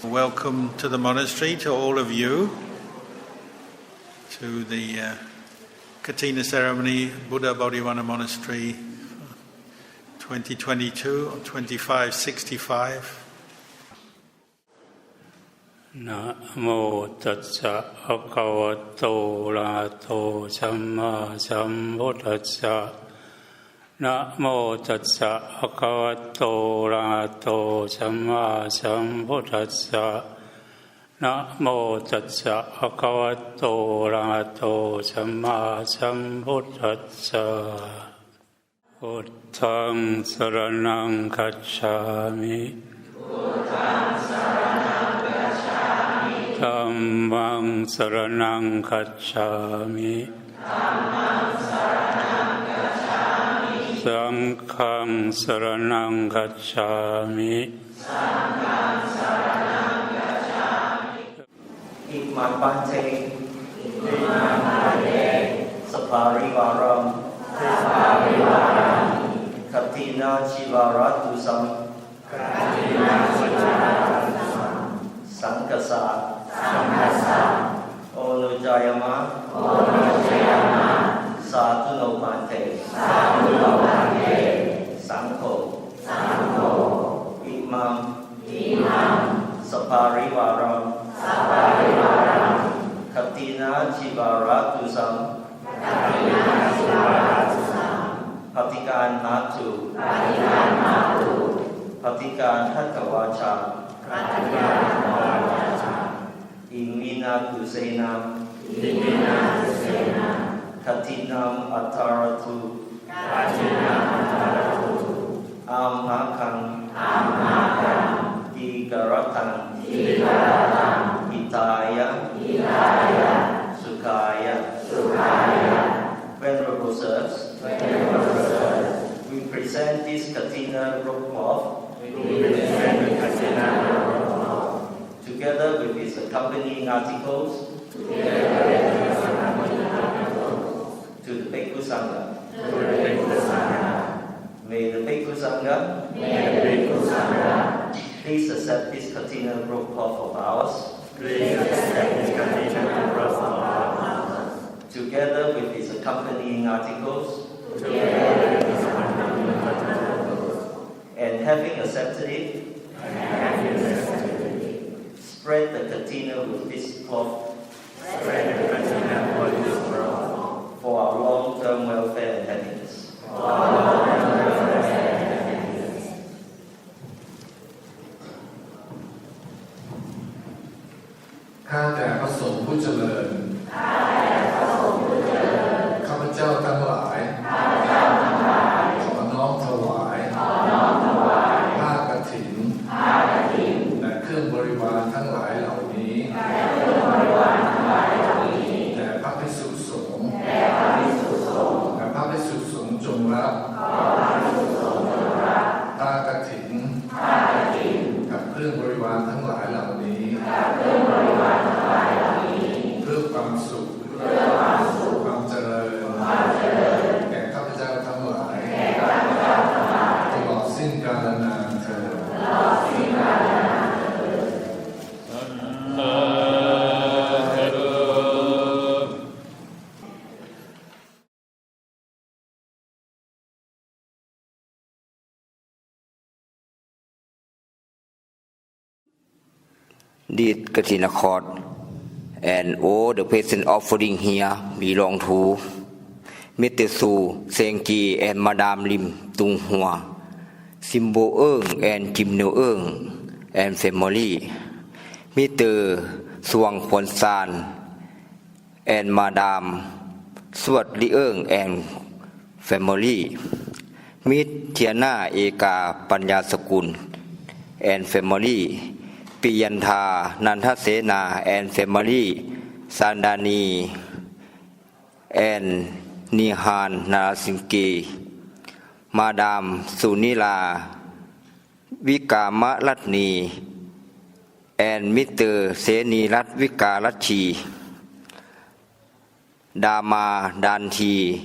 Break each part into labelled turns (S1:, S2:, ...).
S1: Welcome to the monastery, to all of you, to the Kathina ceremony, Buddha Bodhivana Monastery, 2022 or 2565.
S2: นะโมตัสสะภะคะวะโตอะระหะโตสัมมาสัมพุทธัสสะนะโมตัสสะภะคะวะโตอะระหะโตสัมมาสัมพุทธัสสะนะโมตัสสะภะคะวะโตอะระหะโตสัมมาสัมพุทธัสสะพุทธังสรณังคัจฉามิธัมมังสรณังคัจฉามิสังฆังสรณังคัจฉามิ
S3: อิมังปันเทสภาริวารังคัตถินาชิวารัตุสังสังกัสสะโอโนจายามะสาธุโนปันเทสังโฆอิมังสภาริวารังคัตถินาชิวารัตุสังปฏิการนาตุปฏิการทัตถวาชาอิมินาตุเสนังคัตถินังอัตถารตุอัมหะคังอีกรตังอิตายะสุขายะ Venerable Sirs, we present this Kathina Robe Offering together with its accompanying articles to the Bhikkhu Sangha. May the Bhikkhu Sangha please accept this Kathina Robe Offering of ours, together with its accompanying articles, and having accepted it, spread the Kathina with this cloth for our long-term welfare and happiness.
S4: ข้าแต่พระสงฆ์ผู้เจริญข้าพเจ้าทั้งหลายขอน้อมถวายผ้ากฐินและเครื่องบริวารทั้งหลายเหล่านี้แด่พระภิกษุสงฆ์และพระภิกษุสงฆ์จงรับผ้ากฐินกับเครื่องบริวารทั้งหลายเหล่านี้เพื่อความสุขความเจริญแก่ข้าพเจ้าทั้งหลายตลอดสิ้นกาลนานเถิด
S5: This Kathina cord and all the present offering here belong to Mr. Su, Sengki and Madam Lim Tung Hua, Simbo Eung and Kim Neo Eung and family, Mr. Suang Kwon San and Madam Swat Li Eung and family, Miss Tiana Eka Panya Sakun and family, Piyantha Nanthasena and family, Sandani and Nihan Narasinki, Madam Sunila Vikamaratni and Mr. Seni Ratvikaratchi, Dama Danti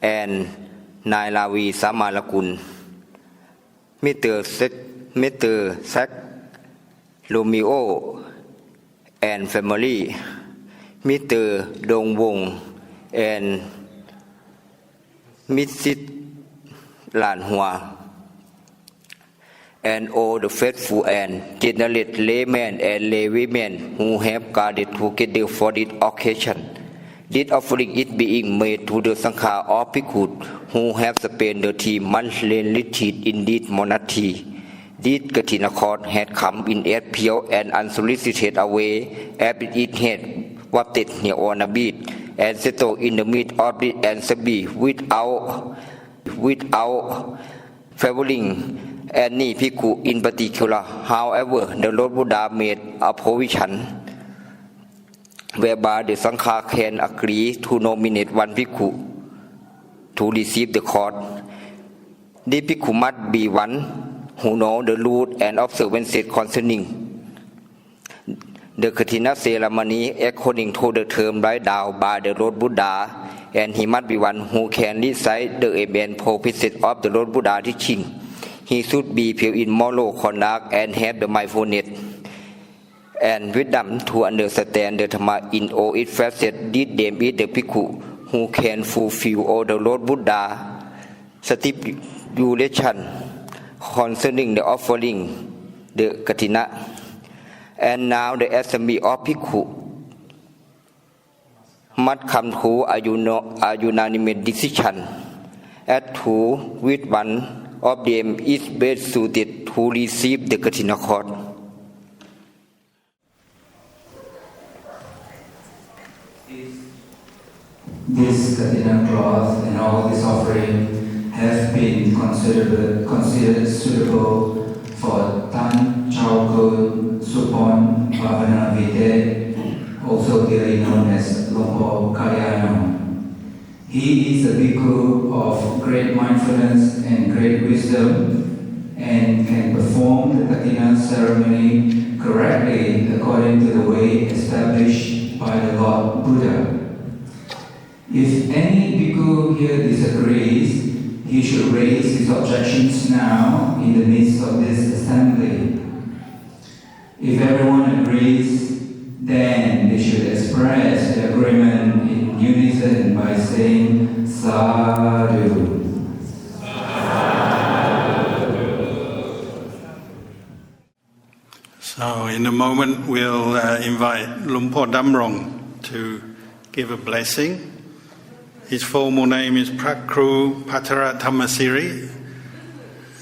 S5: and Nailavi Samalakun, Mr. Sak Romeo and family, Mr. Dong Wong and Mrs. Lan Hua, and all the faithful and generous laymen and laywomen who have gathered together for this occasion. This offering is being made to the Sangha of Bhikkhus who have spent the 3 months retreat in this monastery. This Kathina court had come in as pure and unsolicited away as it had wafted near on a beach and settled in the midst of the Ansabi without favoring any Bhikkhu in particular. However, the Lord Buddha made a provision whereby the Sangha can agree to nominate one Bhikkhu to receive the court. This Bhikkhu must be one who knows the rules and observances concerning the Kathina ceremony according to the term laid down by the Lord Buddha, and he must be one who can recite the amen prophets of the Lord Buddha teaching. He should be pure in moral conduct and have the mindfulness and wisdom to understand the Dhamma in all its facets. This name is the Bhikkhu who can fulfill all the Lord Buddha stipulation concerning the offering, the Kathina. And now the assembly of Bhikkhu must come to a unanimous decision as to which one of them is best suited to receive the Kathina court.
S6: This Kathina cloth and all this offering have been considered suitable for Tan Chao Kun Supon Bhavana Vide, also dearly known as Lompo Kalyano. He is a bhikkhu of great mindfulness and great wisdom and can perform the Kathina ceremony correctly according to the way established by the Lord Buddha. If any bhikkhu here disagrees, he should raise his objections now in the midst of this assembly. If everyone agrees, then they should express their agreement in unison by saying Sadhu.
S1: So in a moment we'll invite Lumpo Damrong to give a blessing. His formal name is Prakru Patara Thammasiri,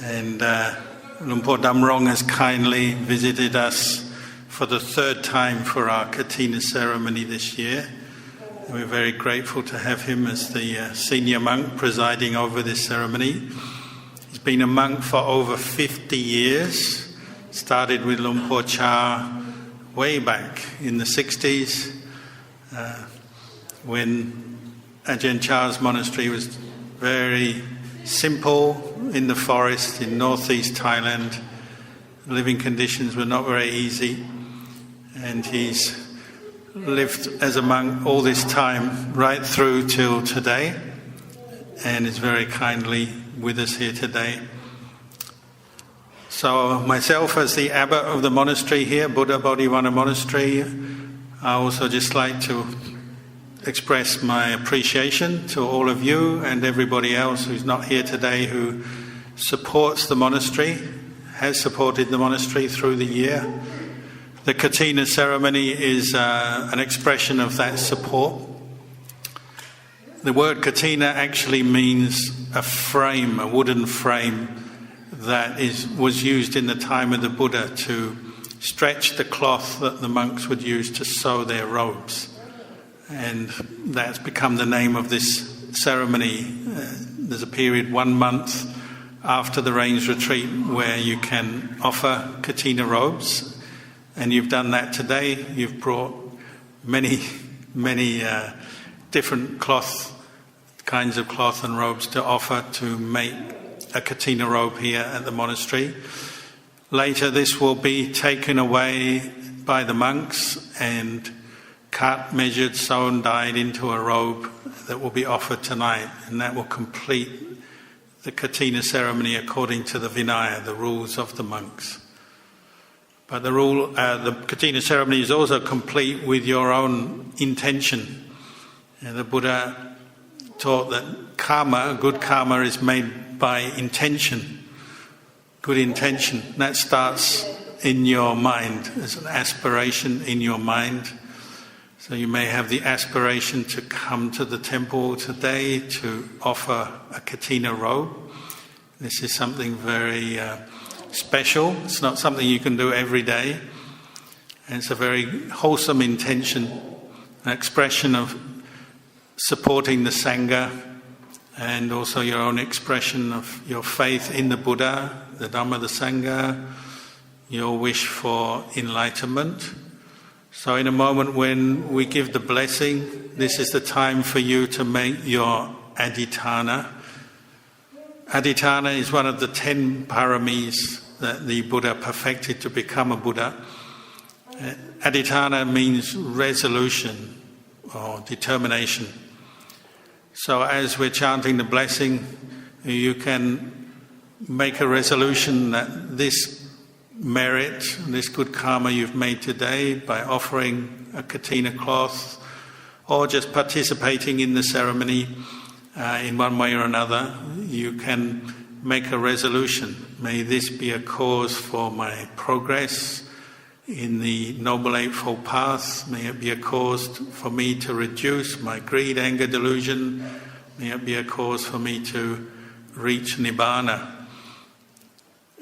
S1: and Lumpo Damrong has kindly visited us for the 3rd time for our Kathina ceremony this year. We're very grateful to have him as the senior monk presiding over this ceremony. He's been a monk for over 50 years, started with Lumpo Cha way back in the 60s when Ajahn Chah's monastery was very simple in the forest in northeast Thailand. Living conditions were not very easy, and he's lived as a monk all this time right through till today, and is very kindly with us here today. So myself, as the abbot of the monastery here, Buddha Bodhivana Monastery, I also just like to express my appreciation to all of you and everybody else who's not here today who supports the monastery, has supported the monastery through the year. The Kathina ceremony is an expression of that support. The word Kathina actually means a frame, a wooden frame that was used in the time of the Buddha to stretch the cloth that the monks would use to sew their robes. And that's become the name of this ceremony. There's a period 1 month after the rains retreat where you can offer Kathina robes, and you've done that today. You've brought many different kinds of cloth and robes to offer to make a Kathina robe here at the monastery. Later this will be taken away by the monks and cut, measured, sewn, dyed into a robe that will be offered tonight, and that will complete the Kathina ceremony according to the Vinaya, the rules of the monks. But the Kathina ceremony is also complete with your own intention. And the Buddha taught that good karma is made by intention, good intention. That starts in your mind, as an aspiration in your mind. So you may have the aspiration to come to the temple today to offer a Kathina robe. This is something very special. It's not something you can do every day. And it's a very wholesome intention, an expression of supporting the Sangha, and also your own expression of your faith in the Buddha, the Dhamma, the Sangha, your wish for enlightenment. So in a moment when we give the blessing, this is the time for you to make your adhitthana. Adhitthana is one of the 10 paramis that the Buddha perfected to become a Buddha. Adhitthana means resolution or determination. So as we're chanting the blessing, you can make a resolution that this merit, this good karma you've made today by offering a Kathina cloth or just participating in the ceremony in one way or another, you can make a resolution. May this be a cause for my progress in the Noble Eightfold Path. May it be a cause for me to reduce my greed, anger, delusion. May it be a cause for me to reach Nibbana.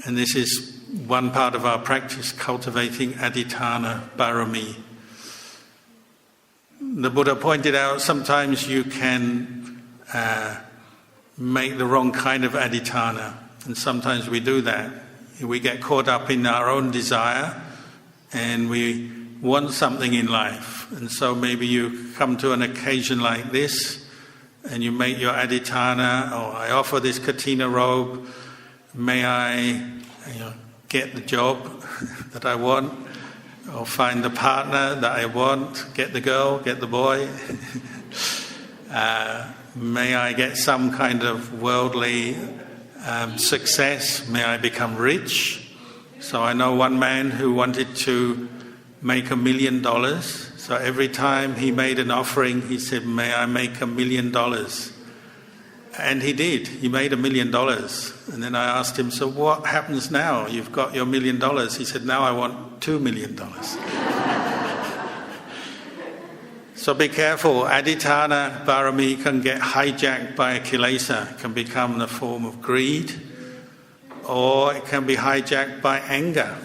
S1: And this is one part of our practice, cultivating adhitthana barami. The Buddha pointed out sometimes you can make the wrong kind of adhitthana, and sometimes we do that. We get caught up in our own desire and we want something in life. And so maybe you come to an occasion like this and you make your adhitthana, or I offer this Kathina robe, may I get the job that I want, or find the partner that I want, get the girl, get the boy. May I get some kind of worldly success, may I become rich. So I know one man who wanted to make $1 million. So every time he made an offering, he said, may I make $1 million? And he did. He made $1 million. And then I asked him, so what happens now? You've got your $1 million. He said, now I want $2 million. So be careful. Adhitthana barami can get hijacked by a kilesa, can become the form of greed, or it can be hijacked by anger.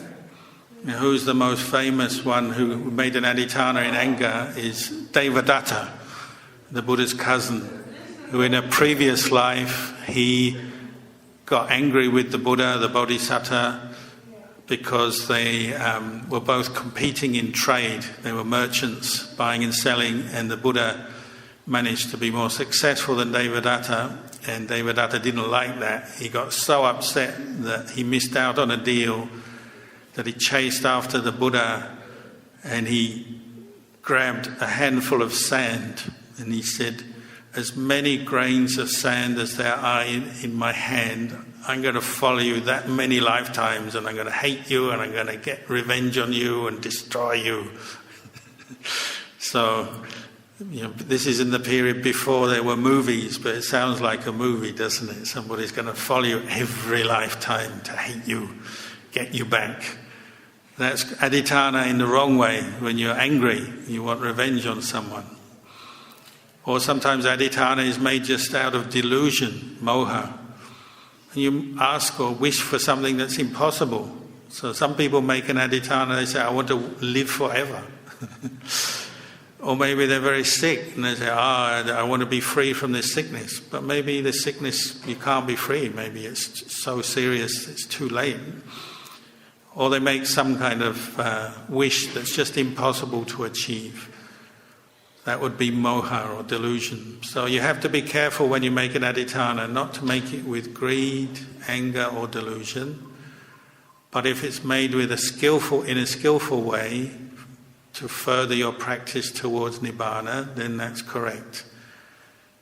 S1: Who's the most famous one who made an adhitthana in anger is Devadatta, the Buddha's cousin, who in a previous life he got angry with the Buddha, the Bodhisattva, because they were both competing in trade. They were merchants, buying and selling, and the Buddha managed to be more successful than Devadatta, and Devadatta didn't like that. He got so upset that he missed out on a deal that he chased after the Buddha, and he grabbed a handful of sand, and he said, as many grains of sand as there are in my hand, I'm going to follow you that many lifetimes, and I'm going to hate you, and I'm going to get revenge on you and destroy you. So, this is in the period before there were movies, but it sounds like a movie, doesn't it? Somebody's going to follow you every lifetime to hate you, get you back. That's adhitthana in the wrong way. When you're angry, you want revenge on someone. Or sometimes adhitthana is made just out of delusion, moha. And you ask or wish for something that's impossible. So some people make an adhitthana, they say, I want to live forever. Or maybe they're very sick and they say, I want to be free from this sickness. But maybe the sickness, you can't be free. Maybe it's so serious, it's too late. Or they make some kind of wish that's just impossible to achieve. That would be moha or delusion. So you have to be careful when you make an adhitthana, not to make it with greed, anger or delusion. But if it's made with in a skillful way, to further your practice towards Nibbana, then that's correct.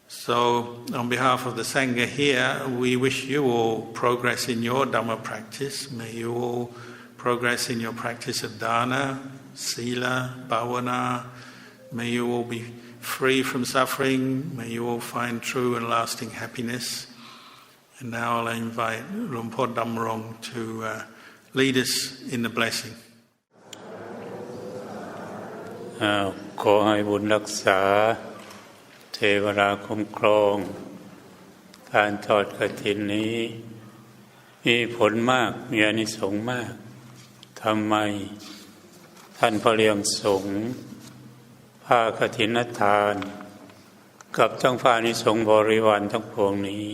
S1: So, on behalf of the Sangha here, we wish you all progress in your Dhamma practice. May you all progress in your practice of dana, sila, bhavana. May you all be free from suffering. May you all find true and lasting happiness. And now I'll invite Luang Por Damrong to lead us in the blessing.
S2: ขอให้บุญรักษาเทวดาคุ้มครองการทอดกฐินนี้มีผลมากมีอานิสงส์มากทำไมท่านพระเลี้ยงสงฆ์ผ้ากฐินทานกับทั้งผ้าอานิสงส์บริวารทั้งปวงนี้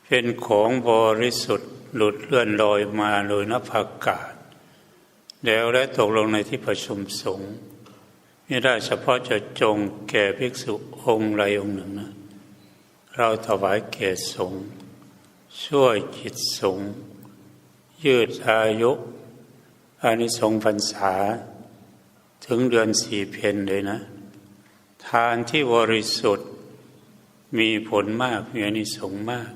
S2: เป็นของบริสุทธิ์หลุดเลื่อนลอยมาโดยนภาอากาศแล้วและตกลงในที่ประชุมสงฆ์ไม่ได้เฉพาะจะจงแก่ภิกษุองค์ใดองค์หนึ่งนะเราถวายแก่สงฆ์ช่วยจิตสงฆ์ยืดอายุอานิสงส์พรรษาถึงเดือนสี่เพ็ญเลยนะทานที่บริสุทธิ์มีผลมากมีอานิสงส์มาก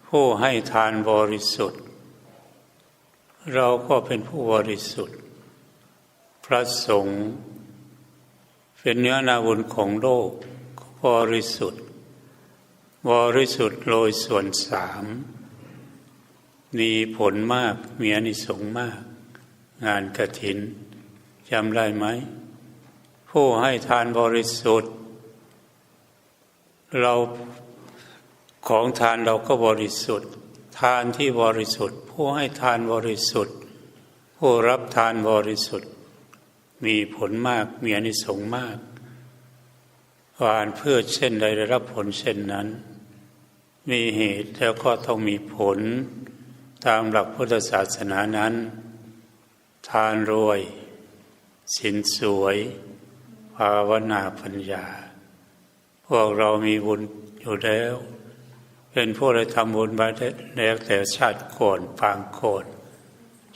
S2: ผู้ให้ทานบริสุทธิ์เราก็เป็นผู้บริสุทธิ์พระสงฆ์เป็นเนื้อนาบุญของโลกบริสุทธิ์โดยส่วนสามมีผลมากมีอานิสงส์มากงานกฐินจำได้ไหมผู้ให้ทานบริสุทธิ์เราของทานเราก็บริสุทธิ์ทานที่บริสุทธิ์ผู้ให้ทานบริสุทธิ์ผู้รับทานบริสุทธิ์มีผลมากมีอานิสงส์มากหวานพืชเช่นใดได้รับผลเช่นนั้นมีเหตุแล้วก็ต้องมีผลตามหลักพุทธศาสนานั้นทานรวยศีลสวยภาวนาปัญญาพวกเรามีบุญอยู่แล้วเป็นผู้ได้ทำบุญมาแล้วแต่ชาติก่อนปางก่อน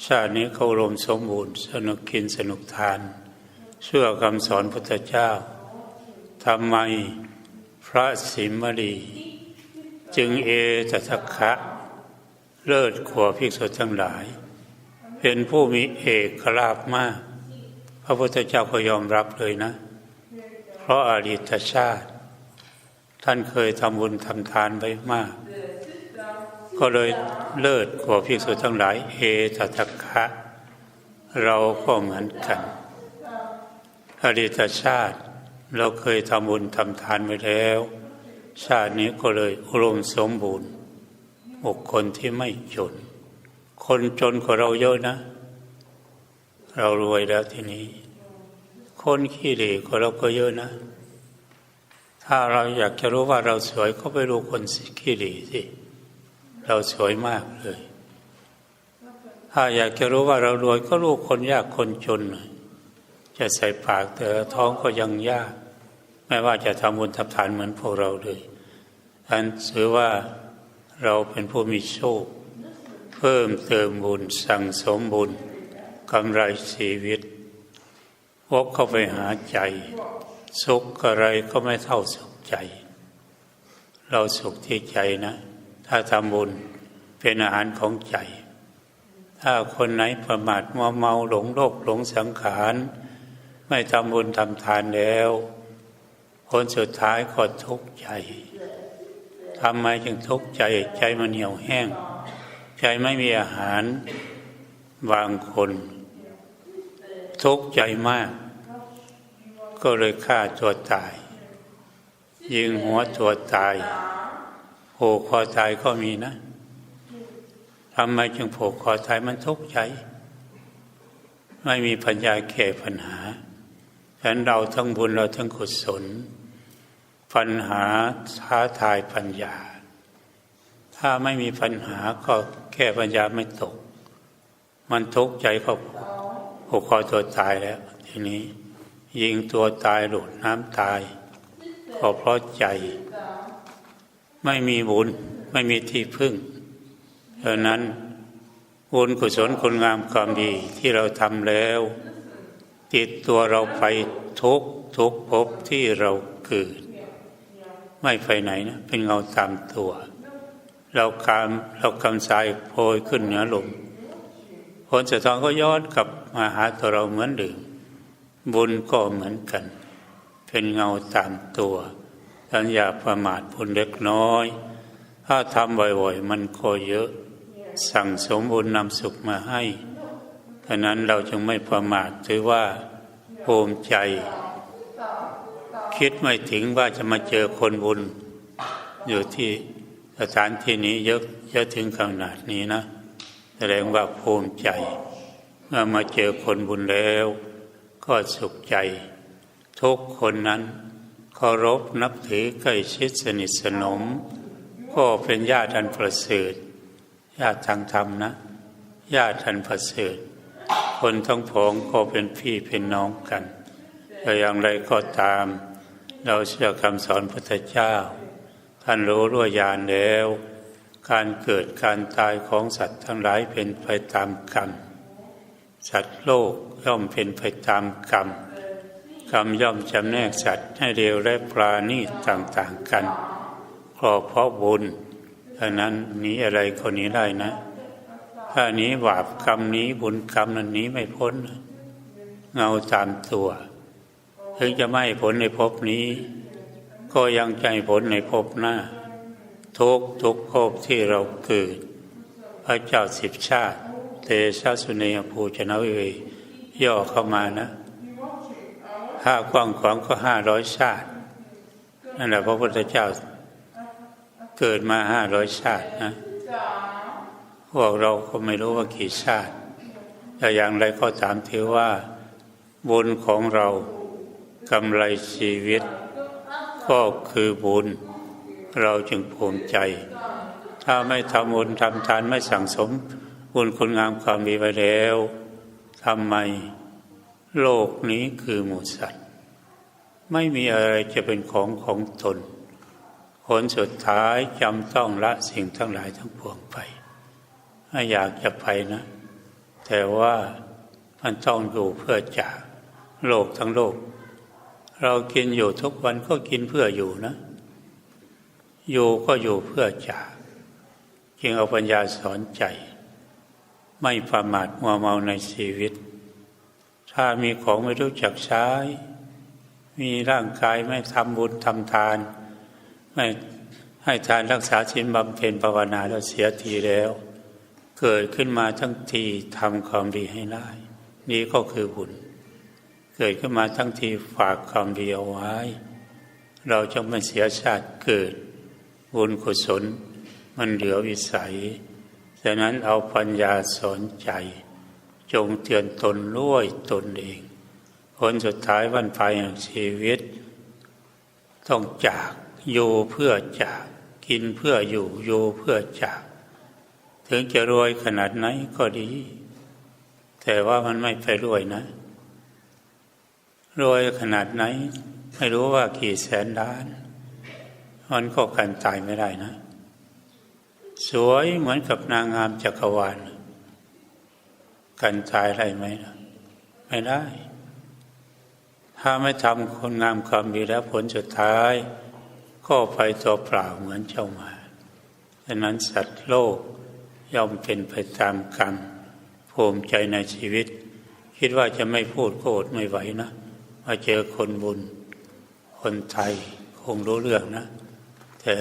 S2: ชาตินี้เขารวมสมบูรณ์สนุกกินสนุกทานเชื่อคำสอนพุทธเจ้าทำไมพระสิมลีจึงตถะคะเลิศกว่าภิกษุทั้งหลายเป็นผู้มีเอกราชมากพระพุทธเจ้าก็ยอมรับเลยนะเพราะอดีตชาติท่านเคยทำบุญทำทานไว้มากก็เลยเลิศกว่าภิกษุทั้งหลายตถะคะเราก็เหมือนกันอดีตชาติเราเคยทำบุญทำทานไว้แล้วชาตินี้ก็เลยอุดมสมบูรณ์บุคคลที่ไม่จนคนจนกว่าเราเยอะนะเรารวยแล้วทีนี้คนขี้เหร่กว่าเราก็เยอะนะถ้าเราอยากจะรู้ว่าเราสวยก็ไปดูคนขี้เหร่สิเราสวยมากเลยถ้าอยากจะรู้ว่าเรารวยก็รู้คนยากคนจนจะใส่ปากแต่ท้องก็ยังยากไม่ว่าจะทำบุญทำทานเหมือนพวกเราเลยอันถือว่าเราเป็นผู้มีโชคเพิ่มเติมบุญสั่งสมบุญกำไรชีวิตวกเข้าไปหาใจสุขอะไรก็ไม่เท่าสุขใจเราสุขที่ใจนะถ้าทำบุญเป็นอาหารของใจถ้าคนไหนประมาทมัวเมาหลงโลกหลงสังขารไม่ทำบุญทำทานแล้วผลสุดท้ายก็ทุกข์ใจทำไมจึงทุกข์ใจใจมันเหี่ยวแห้งใจไม่มีอาหารบางคนทุกข์ใจมากก็เลยฆ่าตัวตายยิงหัวตัวตายโผล่คอตายก็มีนะทำไมจึงโผล่คอตายมันทุกข์ใจไม่มีปัญญาแก้ปัญหาฉะนั้นเราทั้งบุญเราทั้งกุศลปัญหาท้าทายปัญญาถ้าไม่มีปัญหาก็แก้ปัญญาไม่ตกมันทุกข์ใจก็ผูกคอตัวตายแล้วทีนี้ยิงตัวตายหลุดน้ำตายก็เพราะใจไม่มีบุญไม่มีที่พึ่งดังนั้นบุญกุศลคุณงามความดีที่เราทำแล้วติดตัวเราไปทุกภพที่เราเกิดไม่ไปไหนนะเป็นเงาตามตัวเรากำสายโพยขึ้นเหนือลม ผลสุดท้ายก็ย้อนกลับมาหาตัวเราเหมือนเดิมบุญก็เหมือนกันเป็นเงาตามตัวท่านอย่าประมาทบุญเล็กน้อยถ้าทำบ่อยๆมันก็เยอะสั่งสมบุญนำสุขมาให้ฉะนั้นเราจึงไม่ประมาทถือว่าภูมิใจคิดไม่ถึงว่าจะมาเจอคนบุญอยู่ที่สถานที่นี้เยอะถึงขนาดนี้นะแสดงว่าภูมิใจเมื่อมาเจอคนบุญแล้วก็สุขใจทุกคนนั้นเคารพนับถือใกล้ชิดสนิทสนมก็เป็นญาติอันประเสริฐญาติทางธรรมนะญาติอันประเสริฐคนทั้งผองก็เป็นพี่เป็นน้องกันแต่อย่างไรก็ตามเราเชื่อคำสอนพระพุทธเจ้าท่านรู้ด้วยญาณแล้วการเกิดการตายของสัตว์ทั้งหลายเป็นไปตามกรรมสัตว์โลกย่อมเป็นไปตามกรรมกรรมย่อมจำแนกสัตว์ให้เลวและปราณีตต่างๆกันก็เพราะบุญดังนั้นหนีอะไรก็หนีได้นะถ้าหนีบาปกรรมหนีบุญกรรมนั้นหนีไม่พ้นเงาตามตัวถึงจะไม่ผลในภพนี้ก็ยังใจผลในภพหน้าทุกภพที่เราเกิดพระเจ้า10 ชาติเตชะสุเนยภูชนะวิเวย่อเข้ามานะถ้ากว้างขวางก็500 ชาตินั่นแหละพระพุทธเจ้าเกิดมา500 ชาตินะพวกเราก็ไม่รู้ว่ากี่ชาติแต่อย่างไรก็ตามถือว่าบุญของเรากำไรชีวิตก็คือบุญเราจึงภูมิใจถ้าไม่ทำบุญทำทานไม่สั่งสมบุญคุณงามความดีไว้แล้วทำไมโลกนี้คือหมู่สัตว์ไม่มีอะไรจะเป็นของตนผลสุดท้ายจำต้องละสิ่งทั้งหลายทั้งปวงไปไม่อยากจะไปนะแต่ว่ามันต้องอยู่เพื่อจากโลกทั้งโลกเรากินอยู่ทุกวันก็กินเพื่ออยู่นะอยู่ก็อยู่เพื่อจากจึงเอาปัญญาสอนใจไม่ประมาทมัวเมาในชีวิตถ้ามีของไม่รู้จักใช้มีร่างกายไม่ทำบุญทำทานไม่ให้ทานรักษาศีลบำเพ็ญภาวนาแล้วเสียทีแล้วเกิดขึ้นมาทั้งทีทำความดีให้ได้นี่ก็คือบุญเกิดขึ้นมาทั้งทีฝากความดีเอาไว้เราจะไม่เสียชาติเกิดบุญกุศลมันเหลือวิสัยฉะนั้นเอาปัญญาสอนใจจงเตือนตนด้วยตนเองผลสุดท้ายวันปลายแห่งชีวิตต้องจากอยู่เพื่อจากกินเพื่ออยู่เพื่อจากถึงจะรวยขนาดไหนก็ดีแต่ว่ามันไม่ไปรวยนะรวยขนาดไหนไม่รู้ว่ากี่แสนล้านมันก็กันตายไม่ได้นะสวยเหมือนกับนางงามจักรวาลกันตายได้ไหมล่ะไม่ได้ถ้าไม่ทำคนงามความดีแล้วผลสุดท้ายก็ไปตัวเปล่าเหมือนเจ้ามาดังนั้นสัตว์โลกย่อมเป็นไปตามกรรมภูมิใจในชีวิตคิดว่าจะไม่พูดก็อดไม่ไหวนะมาเจอคนบุญคนไทยคงรู้เรื่องนะแต่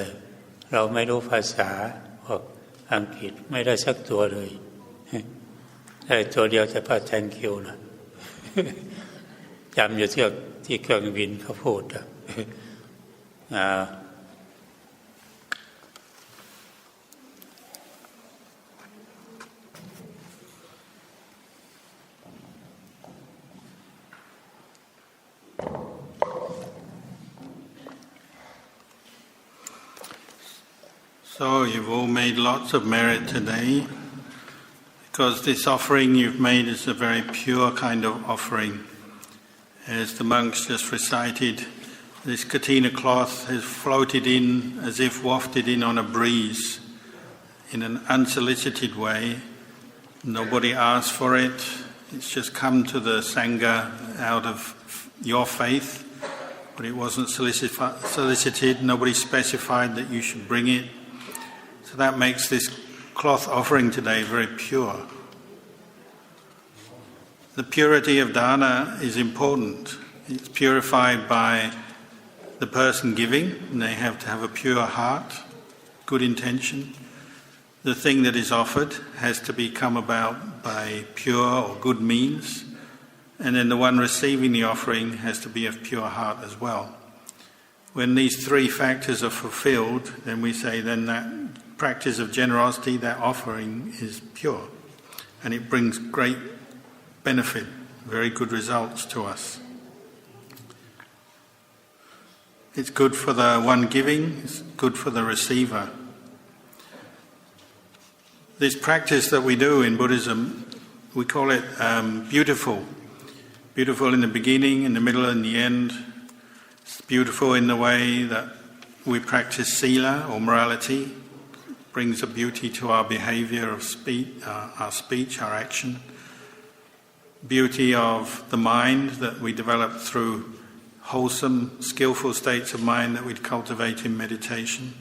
S2: เราไม่รู้ภาษาพวกอังกฤษไม่ได้สักตัวเลยได้ตัวเดียวแต่ป้าแทงคิวนะจำอยู่ที่เครื่องบินเขาพูด
S1: So you've all made lots of merit today, because this offering you've made is a very pure kind of offering. As the monks just recited, this Kathina cloth has floated in as if wafted in on a breeze in an unsolicited way. Nobody asked for it. It's just come to the Sangha out of your faith, but it wasn't solicited. Nobody specified that you should bring it. So that makes this cloth offering today very pure. The purity of dana is important. It's purified by the person giving, and they have to have a pure heart, good intention. The thing that is offered has to be come about by pure or good means, and then the one receiving the offering has to be of pure heart as well. When these three factors are fulfilled, then we say then that practice of generosity, that offering is pure, and it brings great benefit, very good results to us. It's good for the one giving, it's good for the receiver. This practice that we do in Buddhism, we call it beautiful. Beautiful in the beginning, in the middle and the end. It's beautiful in the way that we practice sila or morality. It brings a beauty to our behavior of speech, our action. Beauty of the mind that we develop through wholesome, skillful states of mind that we cultivate in meditation,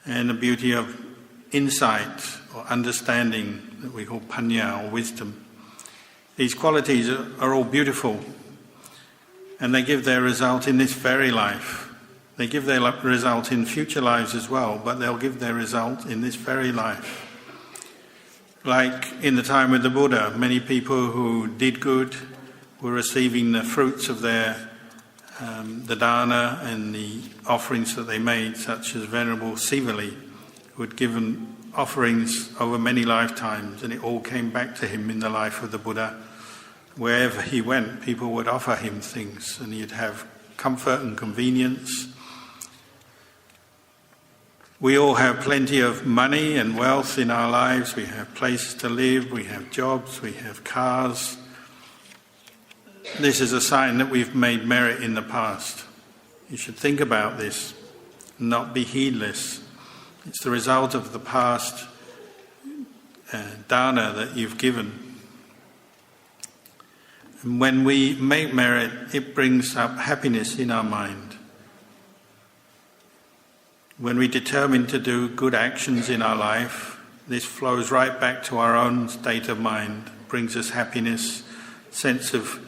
S1: and the beauty of insight or understanding that we call panya or wisdom. These qualities are all beautiful, and they give their result in this very life. They give their result in future lives as well, but they'll give their result in this very life. Like in the time of the Buddha, many people who did good were receiving the fruits of their the dana and the offerings that they made, such as Venerable Sivali, who had given offerings over many lifetimes, and it all came back to him in the life of the Buddha. Wherever he went, people would offer him things, and he'd have comfort and convenience. We all have plenty of money and wealth in our lives. We have places to live, we have jobs, we have cars. This is a sign that we've made merit in the past. You should think about this, not be heedless. It's the result of the past dana that you've given. And when we make merit, it brings up happiness in our mind. When we determine to do good actions in our life, this flows right back to our own state of mind, brings us happiness, sense of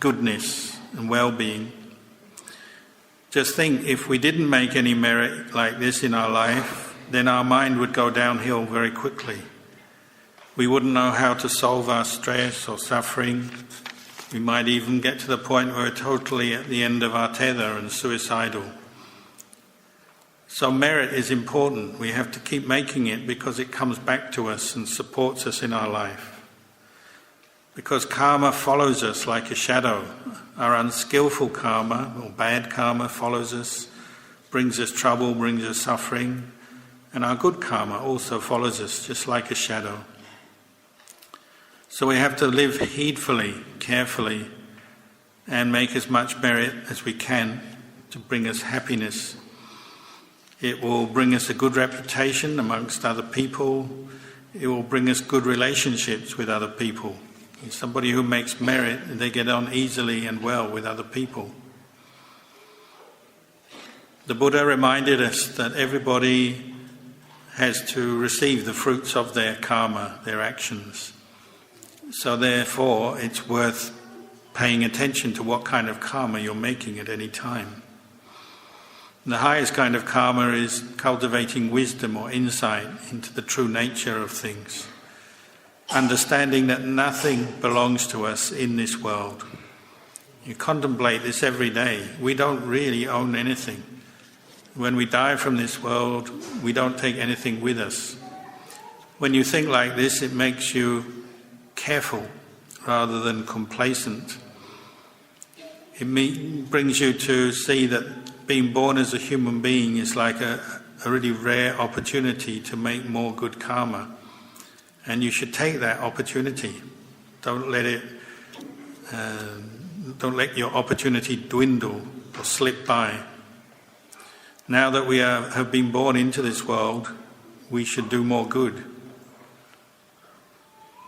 S1: goodness and well-being. Just think, if we didn't make any merit like this in our life, then our mind would go downhill very quickly. We wouldn't know how to solve our stress or suffering. We might even get to the point where we're totally at the end of our tether and suicidal. So merit is important. We have to keep making it because it comes back to us and supports us in our life. Because karma follows us like a shadow. Our unskillful karma or bad karma follows us, brings us trouble, brings us suffering, and our good karma also follows us just like a shadow. So we have to live heedfully, carefully, and make as much merit as we can to bring us happiness. It will bring us a good reputation amongst other people. It will bring us good relationships with other people. Somebody who makes merit, they get on easily and well with other people. The Buddha reminded us that everybody has to receive the fruits of their karma, their actions. So therefore, it's worth paying attention to what kind of karma you're making at any time. The highest kind of karma is cultivating wisdom or insight into the true nature of things. Understanding that nothing belongs to us in this world. You contemplate this every day. We don't really own anything. When we die from this world, we don't take anything with us. When you think like this, it makes you careful rather than complacent. It brings you to see that being born as a human being is like a really rare opportunity to make more good karma. And you should take that opportunity. Don't let your opportunity dwindle or slip by. Now that we have been born into this world, we should do more good.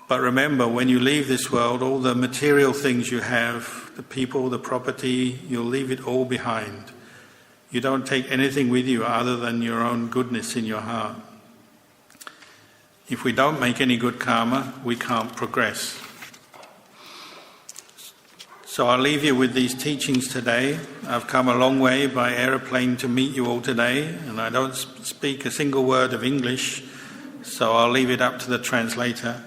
S1: But remember, when you leave this world, all the material things you have, the people, the property, you'll leave it all behind. You don't take anything with you other than your own goodness in your heart. If we don't make any good karma, we can't progress. So I'll leave you with these teachings today. I've come a long way by aeroplane to meet you all today, and I don't speak a single word of English, so I'll leave it up to the translator.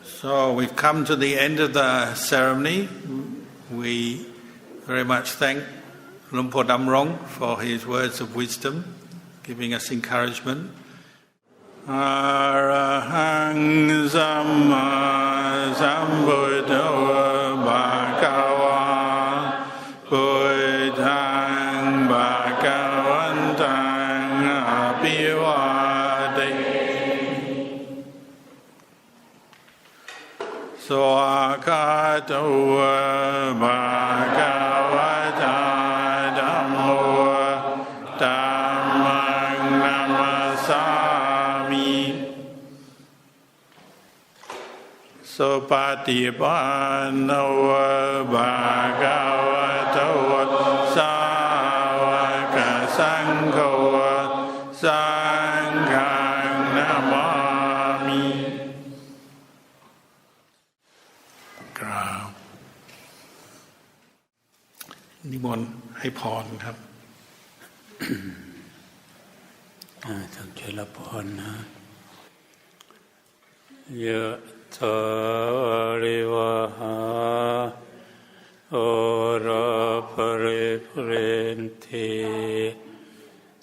S1: So we've come to the end of the ceremony. We very much thank Luang Por Damrong for his words of wisdom, giving us encouragement. Arahang Samma Sambuddho Bhagava Buddhang Bhagavantang Abhivadami Swakato Bhagavata Sopatipano Bhagavato Sāvaka Saṅgho Saṅghang Namami กราบนิมนต์ให้พรครับ
S2: ตั้งใจรับพรนะยะถาวริวหาโอราภริปุเรนติ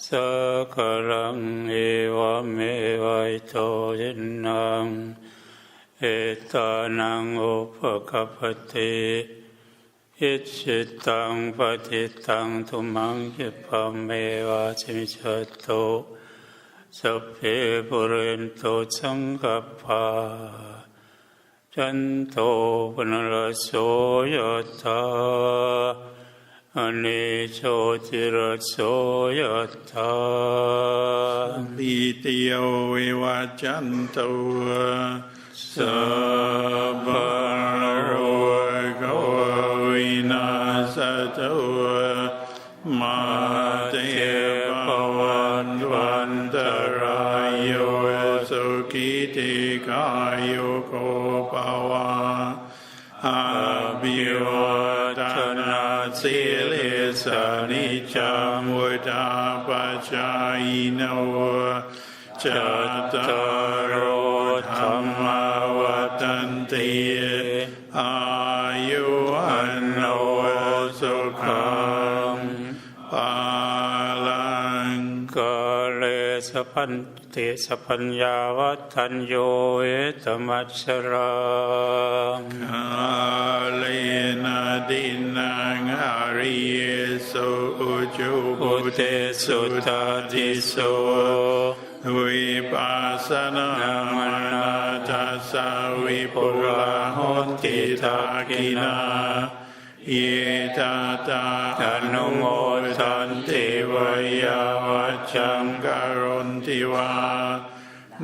S2: สักขลังเอวเมวัยโตยินังเอตานังอุปกัปปติอิจิตังปฏิตังตุมังคิปะเมวะสมิจฉโตสัพเพปุเรนโตสังฆปาจันโทปนรสโสยถาอเนโชติรสโสยถา
S1: ปิติโยวิวัจจันตุ
S2: สัพพะโรโควินาศตุมาเตภวันวันตรายโยสุขิติกายุโกภวะอาภิวาทนาสิลิสานิจังวุฒาปัจจายโนจัตตารโอธัมมาวัฏันติอายุวันโนสุขังภาลังกาเลสพันติสัพพัญญาวัฏัญโยเอตมัชรัง
S1: กาเลนะดินังอาริเยสุอุจุปุเตสุตาทิโสวิปัสสนามนาทัสสะวิปุลาโหติทากินาเยตตาอนุโมทันติวยาวัจจังกโรนติวา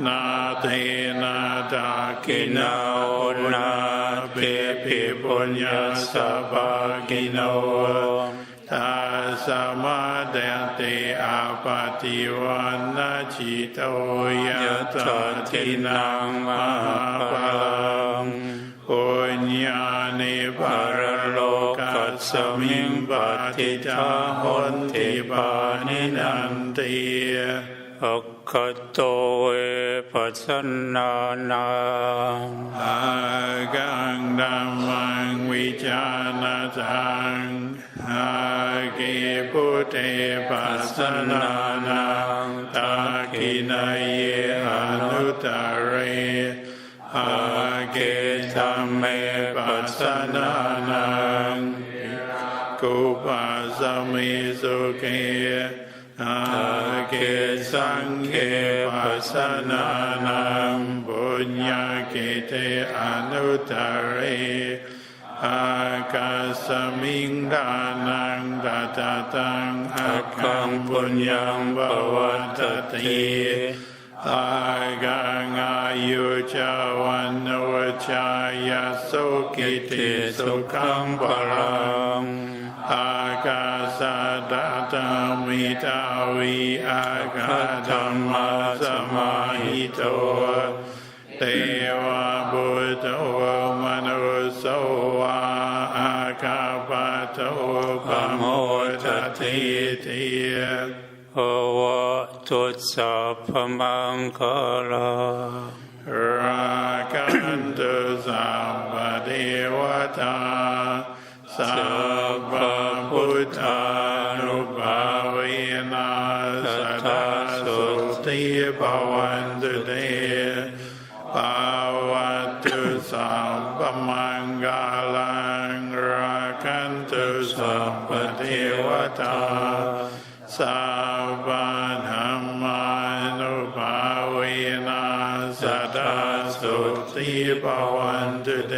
S1: นาเทนาตากินาโอนาเปปิปุญญาสัพพกิโนตัสสะมะเดติอาปาติวันนาจิโตยะตตินังมหาภลังปุญญานิปารโลกัสสมิงปฏิจจโหนติปานินันติอัคคโตเวปัสสนานังอากังธัมมังวิจานะตังอาเกปุเตปัสสนานังตาคินัยเยอนุตตเรอาเกธัมเมปัสสนานังกุปัสสมิสุเกอาเกสังเขปัสสนานังบุญญาเกเตอนุตตเรอากาสมิงดานังตาตาตังอาคังปุญญังภวัตติอ อากังอายุจาวันโนจายาสุกิติสุขังปรังอากาสะดาตามิตาวิอากาธรรมะสมาหิโตเทวะบุตโตมนุสโสวาอาคาปะโตปะโมทติติ
S2: โอวะตุสัพพมังคลา
S1: ราคันตุสัพพะเทวตาสัพพะพุทธานุภาเวนะสัทธาสุติภวันตุเตภาวะตุสัพพมังคลังราคันตุสัพพะเทวตาสัพพะธัมมานุภาเวนะสัทธาสุติภวันตุเต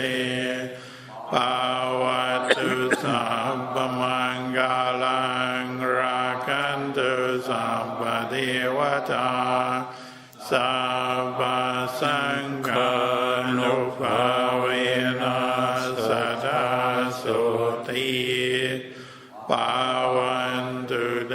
S1: ภาวะตุสัพพมังคลังราคันตุสัพพะเทวตาสัพพะสังฆานุภาเวนะสัทธาสุติภวันตุเต